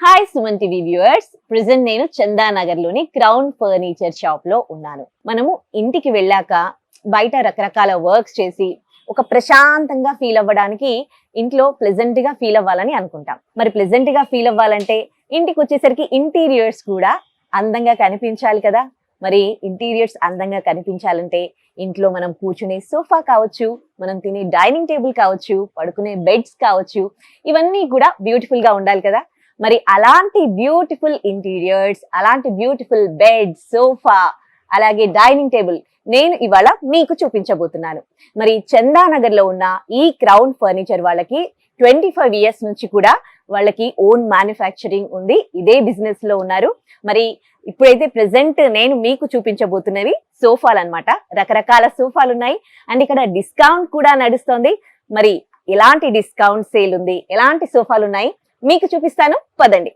Hi Suman TV viewers, present నేను చందానగర్ లోని crown furniture shop లో ఉన్నాను. మనము ఇంటికి వెళ్ళాక బయట రకరకాల వర్క్స్ చేసి ఒక ప్రశాంతంగా ఫీల్ అవ్వడానికి ఇంట్లో ప్లెజెంట్ గా ఫీల్ అవ్వాలని అనుకుంటాం. మరి ప్లెజెంట్ గా ఫీల్ అవ్వాలంటే ఇంటికి వచ్చేసరికి ఇంటీరియర్స్ కూడా అందంగా కనిపించాలి కదా. మరి ఇంటీరియర్స్ అందంగా కనిపించాలంటే ఇంట్లో మనం కూర్చునే సోఫా కావచ్చు, మనం తినే డైనింగ్ టేబుల్ కావచ్చు, పడుకునే బెడ్స్ కావచ్చు, ఇవన్నీ కూడా బ్యూటిఫుల్ గా ఉండాలి కదా. మరి అలాంటి బ్యూటిఫుల్ ఇంటీరియర్స్, అలాంటి బ్యూటిఫుల్ బెడ్, సోఫా, అలాగే డైనింగ్ టేబుల్ నేను ఇవాళ మీకు చూపించబోతున్నాను. మరి చందానగర్ లో ఉన్న ఈ క్రౌన్ ఫర్నిచర్ వాళ్ళకి 25 ఇయర్స్ నుంచి కూడా వాళ్ళకి ఓన్ మ్యానుఫ్యాక్చరింగ్ ఉంది. ఇదే బిజినెస్ లో ఉన్నారు. మరి ఇప్పుడైతే ప్రెసెంట్ నేను మీకు చూపించబోతున్నవి సోఫాలు అన్నమాట. రకరకాల సోఫాలు ఉన్నాయి అండ్ ఇక్కడ డిస్కౌంట్ కూడా నడుస్తుంది. మరి ఎలాంటి డిస్కౌంట్ సేల్ ఉంది, ఎలాంటి సోఫాలు ఉన్నాయి మీకు చూపిస్తాను, పదండి.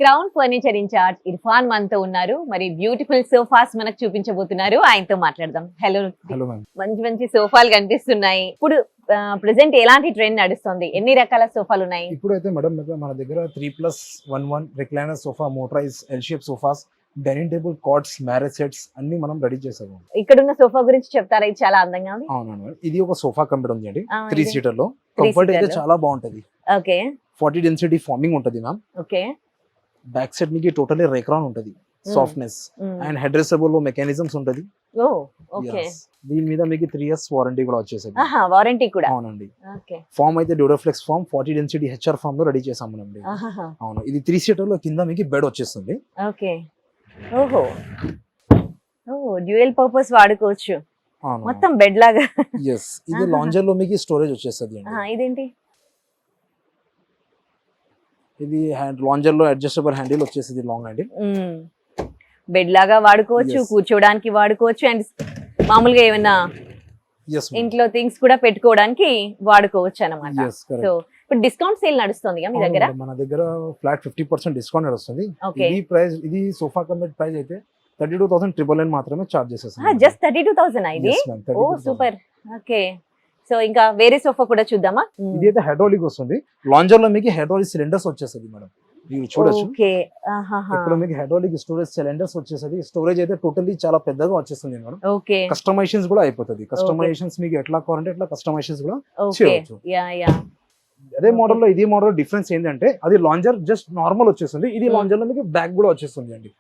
క్రౌన్ ఫర్నిచర్ ఇన్ఛార్జ్ ఇర్ఫాన్ మనతో ఉన్నారు. మరి బ్యూటిఫుల్ సోఫాస్ మనకు చూపించబోతున్నారు. ఆయనతో మాట్లాడదాం. హలో. మంచి మంచి సోఫాలు కనిపిస్తున్నాయి. ఇప్పుడు ప్రెసెంట్ ఎలాంటి ట్రెండ్ నడుస్తుంది? ఎన్ని రకాల సోఫాలు ఉన్నాయి? ఇప్పుడు అయితే మేడం మన దగ్గర 3+1 recliner sofa, motorise L shape sofas, dining table, cots, marriage sets అన్ని మనం రెడీ చేసాము. ఇక్కడ ఉన్న సోఫా గురించి చెప్తారా? ఇది చాలా అందంగా ఉంది. అవునండి, ఇది ఒక సోఫా కంపెనీ ఉంది అండి. 3 సీటర్ లో కంఫర్ట్ అయితే చాలా బాగుంటది. ఓకే. 40 డెన్సిటీ ఫార్మింగ్ ఉంటది మ్యామ్. ఓకే. బ్యాక్ సైడ్ మీకు టోటలీ రేక్రాన్ ఉంటది, సాఫ్ట్నెస్ అండ్ హెడ్రెసబుల్ మెకానిజమ్స్ ఉంటది. ఓ ఓకే. దీని మీద మీకు 3 ఇయర్స్ వారంటీ కూడా వచ్చేసది. వారంటీ కూడా? అవునండి. ఓకే. ఫామ్ అయితే Duroflex foam 40 density HR foam లో రెడీ చేసాము అండి. అవును, ఇది 3 సీటర్ లో కింద మీకు బెడ్ వచ్చేస్తుంది. ఓకే. ఓహో, డ్యూయల్ పర్పస్ వాడుకోవచ్చు మొత్తం బెడ్ లాగా. yes, ఇది లాంజర్ లో మీకు స్టోరేజ్ వచ్చేస్తుంది అండి. ఇదేంటి? ఇది లాంజర్ లో అడ్జస్టబుల్ హ్యాండిల్ వచ్చేసింది, లాంగ్ హ్యాండిల్. బెడ్ లాగా వాడుకోవచ్చు, కూర్చోడానికి వాడుకోవచ్చు అండ్ మామూలుగా ఏమైనా ఇంట్లో థింగ్స్ కూడా పెట్టుకోవడానికి వాడుకోవచ్చు అన్నమాట. సో ఇప్పుడు డిస్కౌంట్ సేల్ నడుస్తుంది మీ దగ్గర? మన దగ్గర ఫ్లాట్ 50% డిస్కౌంట్ నడుస్తుంది. ఈ ప్రైస్, ఇది సోఫా కమ్ ప్రైస్ అయితే 32,999 మాత్రమే చార్జ్ చేసేస్తాం. జస్ట్ 32,000 ఇది? ఓ సూపర్. ఓకే. సో ఇంకా వేరే సోఫా కూడా చూద్దామా? ఇది అయితే హైడ్రాలిక్ వస్తుంది. లాంజర్ లో మీకు హైడ్రాలిక్ సిలిండర్స్ వచ్చేస్తుంది మేడం, మీరు చూడొచ్చు. ఓకే. ఇక్కడ మీకు హైడ్రాలిక్ స్టోరేజ్ సిలిండర్స్ వచ్చేస్తుంది. స్టోరేజ్ అయితే టోటలీ చాలా పెద్దగా వచ్చేస్తుంది మేడం. ఓకే. కస్టమైజేషన్స్ కూడా అయిపోతుంది. కస్టమైజేషన్స్ మీకు ఎట్లా కావాలంటే ఎట్లా కస్టమైజేషన్స్ కూడా చేయవచ్చు. అదే మోడల్ లో ఇది మోడల్ డిఫరెన్స్ ఏంటంటే అది లాంజర్ జస్ట్ నార్మల్ వచ్చేస్తుంది, ఇది లాంజర్ లో మీకు బ్యాగ్ కూడా వచ్చేస్తుంది అండి.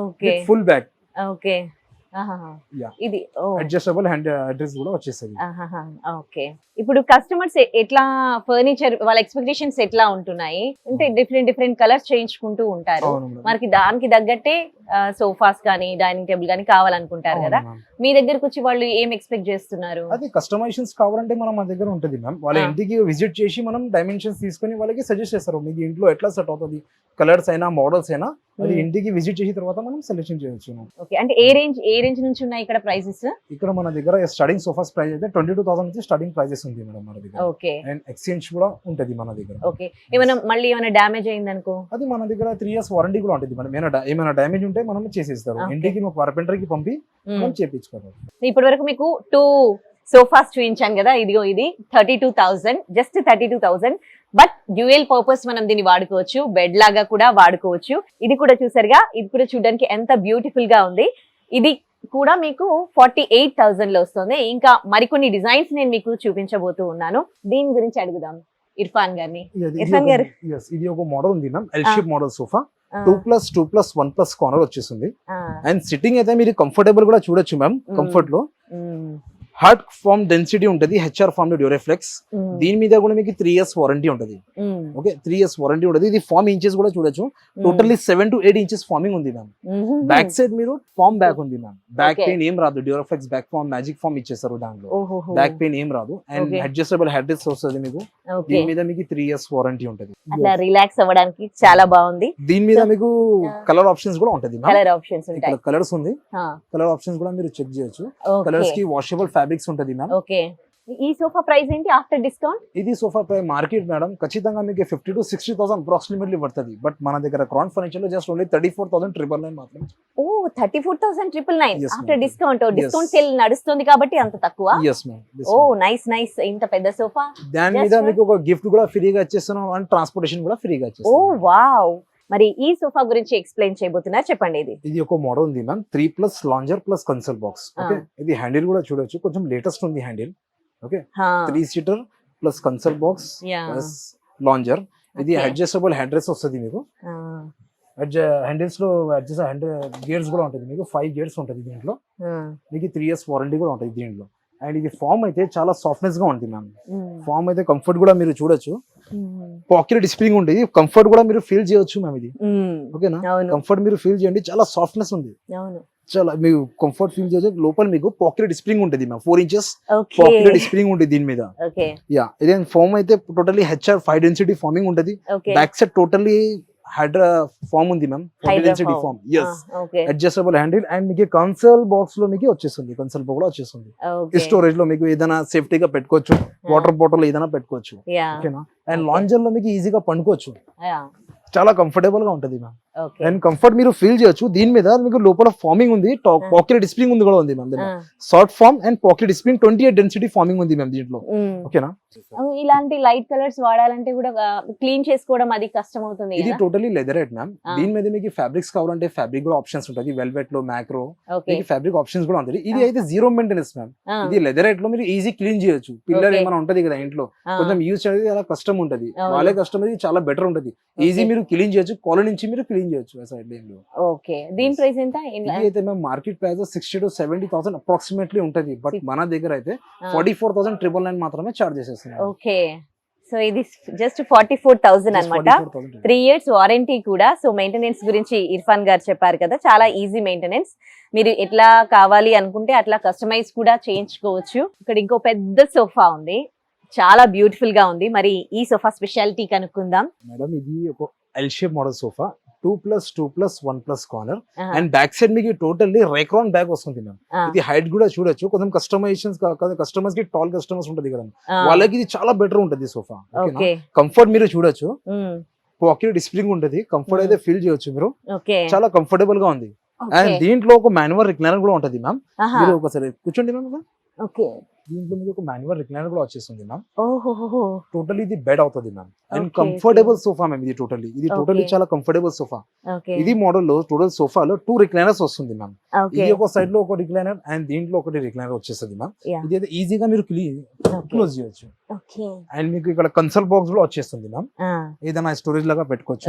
ఓకే. Full bag. ఓకే. ఇది అడ్జస్టబుల్ హ్యాండ్ అడ్రస్ కూడా వచ్చేస్తుంది. ఓకే. ఇప్పుడు కస్టమర్స్ ఎట్లా ఫర్నిచర్ వాళ్ళ ఎక్స్పెక్టేషన్స్ ఎట్లా ఉంటున్నాయి అంటే డిఫరెంట్ కలర్స్ చేయించుకుంటూ ఉంటారు. మనకి దానికి తగ్గట్టే సోఫాస్ కానీ డైనింగ్ టేబుల్ కానీ కావాలనుకుంటారు కదా. మీ దగ్గరకు వచ్చి వాళ్ళు ఏం ఎక్స్పెక్ట్ చేస్తున్నారు? అది కస్టమైజేషన్స్ కావాలంటే మనం మా దగ్గర ఉంటుంది మ్యామ్. వాళ్ళ ఇంటికి విజిట్ చేసి మనం డైమెన్షన్స్ తీసుకొని వాళ్ళకి సజెస్ట్ చేస్తారు. మీకు ఇంట్లో ఎట్లా సెట్ అవుతుంది, కలర్స్ అయినా మోడల్స్ అయినా అది ఇంటికి విజిట్ చేసిన తర్వాత మనం సెలెక్షన్ చేయొచ్చు. ఓకే. అంటే ఏ రేంజ్ నుంచి ఉన్నాయి ఇక్కడ ప్రైసెస్? ఇక్కడ మన దగ్గర స్టార్టింగ్ సోఫాస్ ప్రైస్ అయితే 22,000 నుంచి స్టార్టింగ్ ప్రైజెస్ ఉంది మేడం మన దగ్గర. ఓకే. అండ్ ఎక్స్చేంజ్ కూడా ఉంటది మన దగ్గర. ఓకే. మళ్ళీ ఏమైనా డ్యామేజ్ అయింది అనుకో, అది మన దగ్గర 3 ఇయర్స్ వారంటీ కూడా ఉంటుంది. మనం ఏమైనా డ్యామేజ్ ఉంటే మనం చేసేస్తారు. ఇంటికి కార్పెంటర్ కి పంపి మనం చేపించుకోవాలి. ఇప్పటి వరకు మీకు 2 సోఫాస్ చూపించాను కదా, ఇదిగో ఇది 32,000, జస్ట్ 32,000. బట్ డ్యూయల్ పర్పస్ మనం దీన్ని వాడుకోవచ్చు, బెడ్ లాగా కూడా వాడుకోవచ్చు. ఇది కూడా చూసారుగా, ఇది కూడా చూడడానికి ఎంత బ్యూటిఫుల్ గా ఉంది. ఇది కూడా మీకు 48,000 లో వస్తుంది. ఇంకా మరికొన్ని డిజైన్స్ నేను మీకు చూపించబోతూ ఉన్నాను. దీని గురించి అడుగుదాం ఇర్ఫాన్ గారిని. ఇర్ఫాన్ గారు, ఇది ఒక మోడల్ ఉంది ma'am, L shape model sofa, 2+2+1+ corner వచ్చేస్తుంది. అండ్ సిట్టింగ్ అయితే మీరు కంఫర్టబుల్ కూడా చూడొచ్చు మ్యామ్. కంఫర్ట్ లో హార్డ్ ఫార్మ్ డెన్సిటీ ఉంటది, హెచ్ఆర్ ఫార్మ్ డ్యూరెఫ్లెక్స్. దీని మీద కూడా మీకు 3 years వారంటీ ఉంటది. ఓకే, 3 years వారంటీ ఉంటది. ఇది ఫార్మ్ ఇంచెస్ కూడా చూడొచ్చు, టోటల్లీ 7 to 8 inches ఫార్మింగ్ ఉంది మ్యామ్. బ్యాక్ సైడ్ మీరు ఫార్మ్ బ్యాక్ ఉంది మ్యామ్. బ్యాక్ పెయిన్ ఏం రాదు, డ్యూరెఫ్లెక్స్ బ్యాక్ ఫార్మ్ మ్యాజిక్ ఫార్మ్ ఇచ్చేస్తారు దాంట్లో. బ్యాక్ పెయిన్ ఏం రాదు. అండ్ అడ్జస్టబుల్ హెడ్ రెస్ట్ వస్తుంది మీకు. దీని మీద మీకు 3 years వారంటీ ఉంటది. అట్లా రిలాక్స్ అవ్వడానికి చాలా బాగుంది. దీని మీద మీకు కలర్ ఆప్షన్స్ కూడా ఉంటది. కలర్ ఆప్షన్స్ ఉంటాయి, కలర్స్ ఉంది, కలర్ ఆప్షన్స్ కూడా మీరు చెక్ చేయొచ్చు. కలర్స్ కి వాషబుల్ ఫ్యాబ్రిక్స్ ఉంటది మ్యామ్. ఓకే, ఈ సోఫా ప్రైస్ ఏంటి ఆఫ్టర్ డిస్కౌంట్? ఇది సోఫా ప్రైస్ మార్కెట్ మేడం ఖచ్చితంగా మీకు 50,000 to 60,000 అప్రాక్సిమేట్లీ పడుతుంది. బట్ మన దగ్గర క్రౌన్ ఫర్నిచర్ లో జస్ట్ ఓన్లీ 34,999 మాత్రమే. Oh, 34,999 Yes, after ma'am. Discount. Yes. Discount sale నడుస్తుంది కాబట్టి అంత తక్కువ. Yes ma'am. Oh, nice nice. ఇంత పెద్ద సోఫా, దాని మీద మీకు ఒక గిఫ్ట్ కూడా ఫ్రీగా ఇచ్చేస్తున్నాం, అండ్ ట్రాన్స్పోర్టేషన్ కూడా ఫ్రీగా ఓ ఇచ్చేస్తున్నాం. వావ్. మరి ఈ సోఫా గురించి ఎక్స్ప్లెయిన్ చేయబోతున్నారు, చెప్పండి. ఇది ఒక మోడల్ ఉంది ma'am, 3+ lounger plus console box. Okay, ఇది హ్యాండిల్ కూడా చూడొచ్చు, కొంచెం లేటెస్ట్ ఉంది handle. Okay, 3 seater plus console box plus lounger. ఇది అడ్జస్టబుల్ హెడ్ రెస్ట్ వస్తుంది మీకు. హ్యాండిల్స్ లో గేర్స్ కూడా ఉంటుంది మీకు, 5 gears ఉంటుంది దీంట్లో. మీకు 3 years వారంటీ కూడా ఉంటుంది దీంట్లో. అండ్ ఇది ఫామ్ అయితే చాలా సాఫ్ట్నెస్ గా ఉంటుంది మ్యామ్. ఫామ్ అయితే కంఫర్ట్ కూడా మీరు చూడొచ్చు, పాకెట్ స్ప్రింగ్ ఉంటుంది, కంఫర్ట్ కూడా మీరు ఫీల్ చేయొచ్చు మ్యామ్. ఇది ఓకేనా, కంఫర్ట్ మీరు ఫీల్ చేయండి, చాలా సాఫ్ట్నెస్ ఉంది. చాలా మీకు కంఫర్ట్ ఫీల్ చేయొచ్చు. లోపల మీకు పాకెట్ స్ప్రింగ్ ఉంటుంది మ్యామ్, 4 inches పాకెట్ స్ప్రింగ్ ఉంటుంది దీని మీద. యా, ఇదే ఫామ్ అయితే టోటల్లీ హెచ్ఆర్ 5 density ఫార్మింగ్ ఉంటుంది. Back side totally hydra foam ఉంది ma'am, density foam. Yes, adjustable handle. And మీకు కన్సోల్ బాక్స్ లో మీకు వచ్చేస్తుంది, కన్సోల్ బాక్స్ కూడా వచ్చేస్తుంది. స్టోరేజ్ లో మీకు ఏదైనా సేఫ్టీగా పెట్టుకోవచ్చు, వాటర్ బాటిల్ ఏదైనా పెట్టుకోవచ్చు. ఓకేనా, అండ్ లాంజర్ లో మీకు ఈజీగా పండుకోవచ్చు, చాలా కంఫర్టబుల్ గా ఉంటది మ్యామ్. అండ్ కంఫర్ట్ మీరు ఫీల్ చేయొచ్చు. దీని మీద మీకు లోపల ఫార్మింగ్ ఉంది, పాకెట్ స్ప్రింగ్ ఉంది కూడా ఉంది ma'am. Short form and pocket spring 28 density forming ఉంది మ్యామ్ దీంట్లో. ఓకేనా, ఇలాంటి లైట్ కలర్స్ వాడాలంటే కూడా క్లీన్ చేసుకోవడం అది కష్టం అవుతుంది. ఇది టోటలీ లెదరేట్ మ్యామ్. దీని మీద మీకు ఫ్యాబ్రిక్స్ కావాలంటే ఫ్యాబ్రిక్ కూడా ఆప్షన్స్ ఉంటుంది, వెల్వెట్ లో, మ్యాక్రో, ఫ్యాబ్రిక్ ఆప్షన్స్ కూడా ఉంటుంది. ఇది అయితే 0 maintenance మ్యామ్. ఇది లెదరేట్ లో మీరు ఈజీ క్లీన్ చేయొచ్చు. పిల్లర్ ఏమైనా ఉంటది కదా ఇంట్లో, కొంచెం యూజ్ చేయడానికి చాలా కష్టం ఉంటది, వాళ్ళే కష్టం, ఇది చాలా బెటర్ ఉంటది. ఈజీ మీరు క్లీన్ చేయొచ్చు, కాలర్ నుంచి మీరు క్లీన్ చేయొచ్చు. ఓకే, దీని ప్రైస్ ఎంత? ఇది అయితే మేము మార్కెట్ ప్రైస్ 60,000 to 70,000 అప్రాక్సిమేట్లీ ఉంటది. బట్ మన దగ్గర అయితే 44,999 మాత్రమే చార్జ్ చేసేస్తున్నాం. ఓకే, సో ఇది జస్ట్ 44,000 అన్నమాట. 3 years వారంటీ కూడా. సో మెయింటెనెన్స్ గురించి ఇర్ఫాన్ గారు చెప్పారు కదా, చాలా ఈజీ మెయింటెనెన్స్. మీరు ఎట్లా కావాలి అనుకుంటే అట్లా కస్టమైజ్ కూడా చేయించుకోవచ్చు. ఇక్కడ ఇంకో పెద్ద సోఫా ఉంది, చాలా బ్యూటిఫుల్ గా ఉంది. మరి ఈ సోఫా స్పెషాలిటీ కనుక్కుందాం. మేడం, ఇది ఒక L shape model sofa, 2+2+1+ corner. And back side మీకు టోటల్లీ రైక్రాన్ బ్యాగ్ వస్తుంది మ్యామ్. ఇది హైట్ కూడా చూడొచ్చు, కొంచెం కస్టమైజేషన్స్ కస్టమర్స్ కి, టాల్ కస్టమర్స్ ఉంటుంది కదా, వాళ్ళకి ఇది చాలా బెటర్ ఉంటుంది సోఫా. కంఫర్ట్ మీరు చూడొచ్చు, పాకెట్ స్ప్రింగ్ ఉంటుంది, కంఫర్ట్ అయితే ఫీల్ చేయొచ్చు మీరు, చాలా కంఫర్టబుల్ గా ఉంది. అండ్ దీంట్లో ఒక మాన్యువల్ రిక్లైనర్ కూడా ఉంటుంది మ్యామ్. మీరు ఒకసారి కూర్చోండి మ్యామ్. దీంట్లో మీకు ఒక మాన్యువల్ రిక్లైనర్ కూడా వచ్చేస్తుంది మ్యామ్. టోటల్లీ ఇది బెడ్ అవుతుంది ma'am. And comfortable sofa ma'am. ఇది టోటల్లీ చాలా కంఫర్టబుల్ సోఫా. ఇది మోడల్ లో టోటల్ సోఫాలో 2 recliners వస్తుంది మ్యామ్. ఇది ఒక సైడ్ లో ఒక రిక్లైనర్ అండ్ దీంట్లో ఒకటి రిక్లైనర్ వచ్చేస్తుంది మ్యామ్. ఇది అయితే ఈజీగా మీరు క్లోజ్ చేయొచ్చు. అండ్ మీకు ఇక్కడ కన్సోల్ బాక్స్ కూడా వచ్చేస్తుంది మ్యామ్, ఏదైనా స్టోరేజ్ లాగా పెట్టుకోవచ్చు.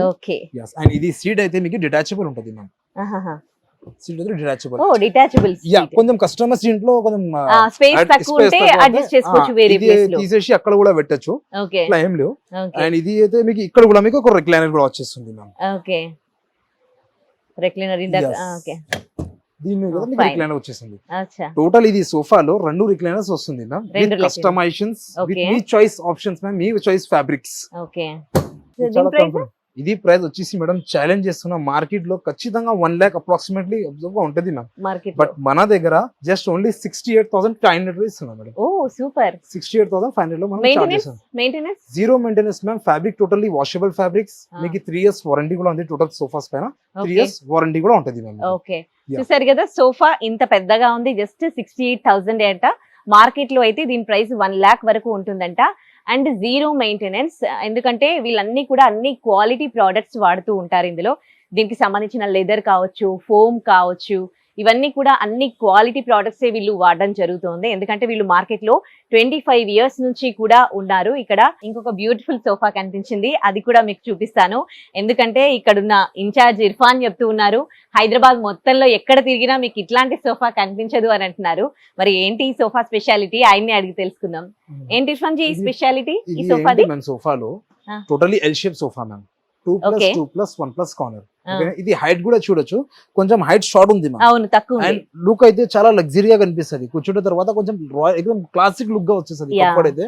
అండ్ ఇది సీట్ అయితే మీకు డిటాచబుల్ ఉంటుంది మ్యామ్. సీట్ అయితే డిటాచబుల్. డిటాచబుల్. కొంచెం కస్టమర్స్ ఇంట్లో కొంచెం స్పేస్ తక్కువ ఉంటే అడ్జస్ట్ చేసుకోవచ్చు, వేరే ప్లేస్ లో తీసేసి అక్కడ కూడా పెట్టొచ్చు, ఇట్లా ఏం లేవు. అండ్ ఇది అయితే మీకు ఇక్కడ కూడా మీకు ఒక రిక్లైనర్ కూడా వచ్చేస్తుంది మ్యామ్. ఓకే, రిక్లైనర్ ఇందాక. ఓకే, దీని మీద మీకు రిక్లైనర్ వచ్చేసింది. టోటల్ ఇది సోఫాలో 2 recliners వస్తుంది ma'am, with customisations, with me choice options ma'am, me choice fabrics. Okay, ఇది ప్రైస్ వచ్చేసి మేడం ఛాలెంజ్ చేస్తున్నా, మార్కెట్ లో ఖచ్చితంగా 1 lakh అప్రాక్సిమేట్లీ ఉంటది మ్యామ్. బట్ మన దగ్గర జస్ట్ ఓన్లీ 68,500 ఇస్తున్నాం మేడం. ఓ సూపర్. 68,500 లో మనం చార్జ్ చేస్తాం. Maintenance 0 maintenance ma'am. Fabric totally washable fabrics. మీకు 3 years వారంటీ కూడా ఉంది టోటల్ సోఫాస్ పైన. 3 years వారంటీ కూడా ఉంటది మ్యామ్. ఓకే, చూసారు కదా సోఫా ఇంత పెద్దగా ఉంది, జస్ట్ 68,000 అంట. మార్కెట్ లో అయితే దీని ప్రైస్ 1 lakh వరకు ఉంటుందంట. అండ్ జీరో మెయింటెనెన్స్, ఎందుకంటే వీళ్ళన్నీ కూడా అన్ని క్వాలిటీ ప్రోడక్ట్స్ వాడుతూ ఉంటారు ఇందులో. దీనికి సంబంధించిన లెదర్ కావచ్చు, ఫోమ్ కావచ్చు, ఇవన్నీ కూడా అన్ని క్వాలిటీ ప్రోడక్ట్స్ వీళ్ళు వాడడం జరుగుతుంది. ఎందుకంటే వీళ్ళు మార్కెట్ లో 25 years నుంచి కూడా ఉన్నారు. ఇక్కడ ఇంకొక బ్యూటిఫుల్ సోఫా కనిపించింది, అది కూడా మీకు చూపిస్తాను. ఎందుకంటే ఇక్కడున్న ఇన్ఛార్జ్ ఇర్ఫాన్ చెప్తూ ఉన్నారు, హైదరాబాద్ మొత్తంలో ఎక్కడ తిరిగినా మీకు ఇట్లాంటి సోఫా కనిపించదు అని అంటున్నారు. మరి ఏంటి ఈ సోఫా స్పెషాలిటీ, ఆయన్ని అడిగి తెలుసుకుందాం. ఏంటి ఇర్ఫాన్ జీ ఈ స్పెషాలిటీ ఈ సోఫాది? సోఫాలో totally L shape sofa ma'am, 2+2+1+ corner. ఇది హైట్ కూడా చూడొచ్చు, కొంచెం హైట్ షార్ట్ ఉంది మ్యామ్. అవును, తక్కువ. అండ్ లుక్ అయితే చాలా లగ్జరీగా కనిపిస్తుంది. కూర్చున్న తర్వాత కొంచెం ఎక్దమ్ క్లాసిక్ లుక్ గా వచ్చేస్తుంది. కంఫర్ట్ అయితే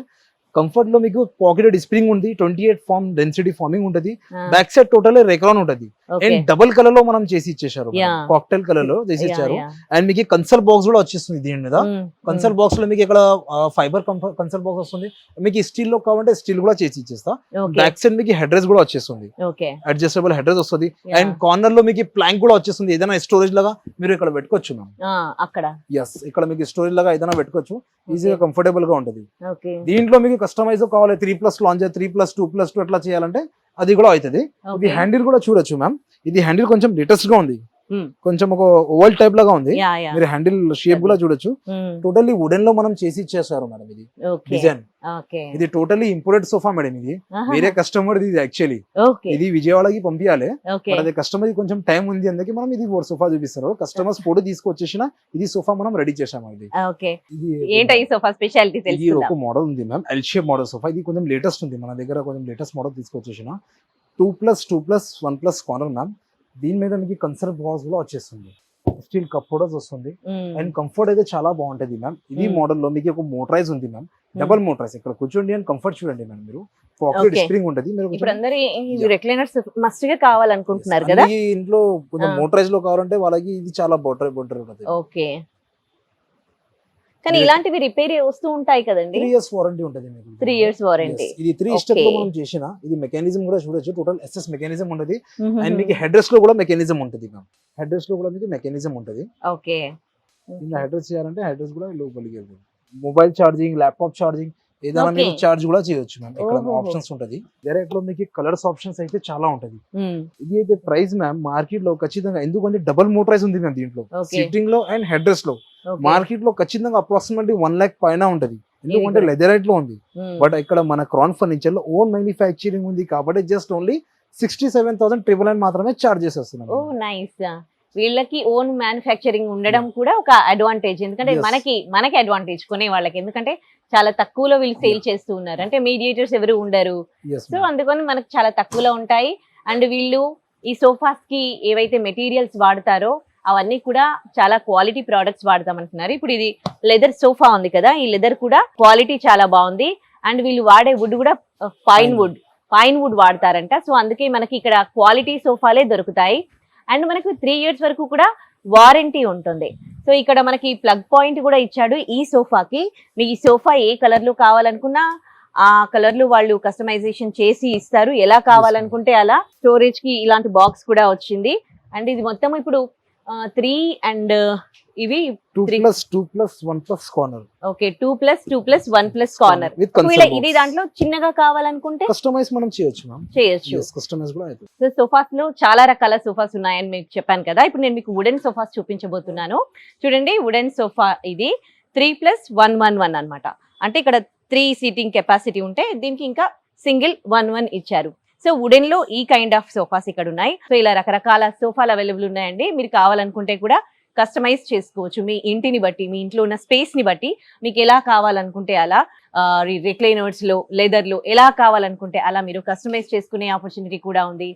కంఫర్ట్ లో మీకు పాకెటెడ్ స్ప్రింగ్ ఉంది, 28 ఫార్మ్ డెన్సిటీ ఫార్మింగ్ ఉంటుంది. బ్యాక్ సైడ్ టోటల్ రెక్రాన్ ఉంటుంది. అండ్ డబుల్ కలర్ లో మనం చేసి ఇచ్చేసారు, కాక్టైల్ కలర్ లో చేసి ఇచ్చారు. అండ్ మీకు కన్సల్ బాక్స్ కూడా వచ్చేస్తుంది దీని మీద. కన్సల్ బాక్స్ లో మీకు ఇక్కడ ఫైబర్ కన్సల్ బాక్స్ వస్తుంది. మీకు స్టీల్ లో కావాలంటే స్టీల్ కూడా చేసి ఇచ్చేస్తా. బ్యాక్ సైడ్ మీకు హెడ్ రెస్ట్ కూడా వచ్చేస్తుంది, అడ్జస్టబుల్ హెడ్ రెస్ట్ వస్తుంది. అండ్ కార్నర్ లో మీకు ప్లాంక్ కూడా వచ్చేస్తుంది. ఏదైనా స్టోరేజ్ లాగా మీరు ఇక్కడ పెట్టుకోవచ్చు మ్యామ్. అక్కడ ఇక్కడ మీకు స్టోరేజ్ లాగా ఏదైనా పెట్టుకోవచ్చు, ఈజీగా కంఫర్టబుల్ గా ఉంటుంది. దీంట్లో మీకు కస్టమైజ్ కావాలి 3+ లాంజర్, 3+2+2 అట్లా చేయాలంటే అది కూడా అవుతుంది. ఇది హ్యాండిల్ కూడా చూడొచ్చు మ్యామ్. ఇది హ్యాండిల్ కొంచెం లేటెస్ట్ గా ఉంది, కొంచెం ఒక ఓవల్ టైప్ లాగా ఉంది. మీరు హ్యాండిల్ షేప్ కూడా చూడొచ్చు. టోటల్లీ వుడెన్ లో మనం చేసి ఇచ్చేసారు మేడం. ఇది డిజైన్, ఇది టోటల్లీ ఇంపోర్టెడ్ సోఫా మేడం. ఇది వేరే కస్టమర్ ఇది యాక్చువల్లీ, ఇది విజయవాడకి పంపించాలి. అదే కస్టమర్ కొంచెం టైం ఉంది అందుకే మనం ఇది సోఫా చూపిస్తారు. కస్టమర్స్ ఫోటో తీసుకొచ్చేసిన ఇది సోఫా మనం రెడీ చేసాము. ఇది ఒక మోడల్ ఉంది ma'am, L shape model sofa. ఇది కొంచెం లేటెస్ట్ ఉంది మన దగ్గర, కొంచెం లేటెస్ట్ మోడల్ తీసుకొచ్చేసిన 2+2+1+ కార్నర్ మ్యామ్. దీని మీద మీకు కన్సర్వ్ బాక్స్ కూడా వచ్చేస్తుంది, స్టీల్ కప్ హోల్డర్స్ వస్తుంది. అండ్ కంఫర్ట్ అయితే చాలా బాగుంటది మ్యామ్. ఇది మోడల్ లో మీకు ఒక మోటరైజ్ ఉంది మ్యామ్, డబుల్ మోటరైజ్. ఇక్కడ కూర్చోండి అని కంఫర్ట్ చూడండి మ్యామ్. మీరు పాకెట్ స్ప్రింగ్ ఉంటది. మీరు రిక్లైనర్స్ మస్ట్ గా కావాలనుకుంటున్నారు కదా, ఇంట్లో కొంచెం మోటరైజ్ లో కావాలంటే వాళ్ళకి ఇది చాలా బెటర్ ఉంటుంది. ఓకే, కానీ ఇలాంటివి రిపేర్ వస్తూ ఉంటాయి కదండి. 3 years వారంటీ ఉంటుంది మీకు. 3 years వారంటీ. ఇది 3 స్టెప్ లో మనం చేసిన. ఇది మెకానిజం కూడా చూడొచ్చు, టోటల్ ఎస్ఎస్ మెకానిజం ఉంటుంది. అండ్ మీకు హెడ్ రెస్ట్ లో కూడా మెకానిజం ఉంటుంది మ్యామ్. హెడ్ రెస్ట్ లో కూడా మీకు మెకానిజం ఉంటుంది. ఓకే, ఇలా హెడ్ రెస్ట్ చేయాలంటే హెడ్ రెస్ట్ కూడా లోపలికి వెళ్తుంది. మొబైల్ ఛార్జింగ్, ల్యాప్టాప్ ఛార్జింగ్ ఏదైనా మీకు ఛార్జ్ కూడా చేయొచ్చు మ్యామ్. ఇక్కడ ఆప్షన్స్ ఉంటది. డైరెక్ట్ లో మీకు కలర్స్ ఆప్షన్స్ అయితే చాలా ఉంటది. ఇది అయితే ప్రైస్ మ్యామ్ మార్కెట్ లో ఖచ్చితంగా, ఎందుకంటే డబుల్ మోటరైజ్ ఉంది మ్యామ్ దీంట్లో, సిట్టింగ్ లో అండ్ హెడ్ రెస్ట్ లో. మార్కెట్ లో ఖచ్చితంగా అప్రాక్సిమేట్లీ 1 lakh పైన ఉంటది, ఎందుకంటే లెదరైట్ లో ఉంది. బట్ ఇక్కడ మన క్రాన్ ఫర్నిచర్ లో ఓన్ మ్యానుఫ్యాక్చరింగ్ ఉంది కాబట్టి జస్ట్ ఓన్లీ 67,999 మాత్రమే చార్జ్ చేసేస్తున్నాం. ఓ నైస్. వీళ్ళకి ఓన్ మ్యానుఫ్యాక్చరింగ్ ఉండడం కూడా ఒక అడ్వాంటేజ్, ఎందుకంటే మనకి అడ్వాంటేజ్ కొనే వాళ్ళకి, ఎందుకంటే చాలా తక్కువలో వీళ్ళు సేల్ చేస్తూ ఉన్నారు. అంటే మీడియేటర్స్ ఎవరు ఉండరు, సో అందుకని మనకు చాలా తక్కువలో ఉంటాయి. అండ్ వీళ్ళు ఈ సోఫాస్ కి ఏవైతే మెటీరియల్స్ వాడతారో అవన్నీ కూడా చాలా క్వాలిటీ ప్రోడక్ట్స్ వాడతామంటున్నారు. ఇప్పుడు ఇది లెదర్ సోఫా ఉంది కదా, ఈ లెదర్ కూడా క్వాలిటీ చాలా బాగుంది. అండ్ వీళ్ళు వాడే వుడ్ కూడా పైన్ వుడ్ వాడతారంట. సో అందుకే మనకి ఇక్కడ క్వాలిటీ సోఫాలే దొరుకుతాయి. అండ్ మనకు 3 years వరకు కూడా వారంటీ ఉంటుంది. సో ఇక్కడ మనకి ప్లగ్ పాయింట్ కూడా ఇచ్చాడు ఈ సోఫాకి. మీకు ఈ సోఫా ఏ కలర్ లో కావాలనుకున్నా ఆ కలర్ లో వాళ్ళు కస్టమైజేషన్ చేసి ఇస్తారు, ఎలా కావాలనుకుంటే అలా. స్టోరేజ్ కి ఇలాంటి బాక్స్ కూడా వచ్చింది. అండ్ ఇది మొత్తం ఇప్పుడు 3 అండ్ ఇవి 2+2+1+ కార్నర్. Okay, 2+2+1+ corner. ఇది దాంట్లో చిన్నగా కావాలనుకుంటే కస్టమైజ్ మనం చేయొచ్చు. కస్టమైజ్ కూడా అవుతుంది. సో సోఫాస్ లో చాలా రకాల సోఫాస్ ఉన్నాయని మీకు చెప్పాను కదా. ఇప్పుడు నేను మీకు వుడెన్ సోఫాస్ చూపించబోతున్నాను. చూడండి, వుడెన్ సోఫా ఇది 3+111 అన్నమాట. అంటే ఇక్కడ 3 సీటింగ్ కెపాసిటీ ఉంటే దీనికి ఇంకా సింగిల్ 1 ఇచ్చారు. సో వుడెన్ లో ఈ కైండ్ ఆఫ్ సోఫాస్ ఇక్కడ ఉన్నాయి. సో ఇలా రకరకాల సోఫాలు అవైలబుల్ ఉన్నాయండి. మీరు కావాలనుకుంటే కూడా కస్టమైజ్ చేసుకోవచ్చు, మీ ఇంటిని బట్టి, మీ ఇంట్లో ఉన్న స్పేస్ ని బట్టి మీకు ఎలా కావాలనుకుంటే అలా. రిక్లైనర్స్ లో, లెదర్ లో ఎలా కావాలనుకుంటే అలా మీరు కస్టమైజ్ చేసుకునే ఆపర్చునిటీ కూడా ఉంది.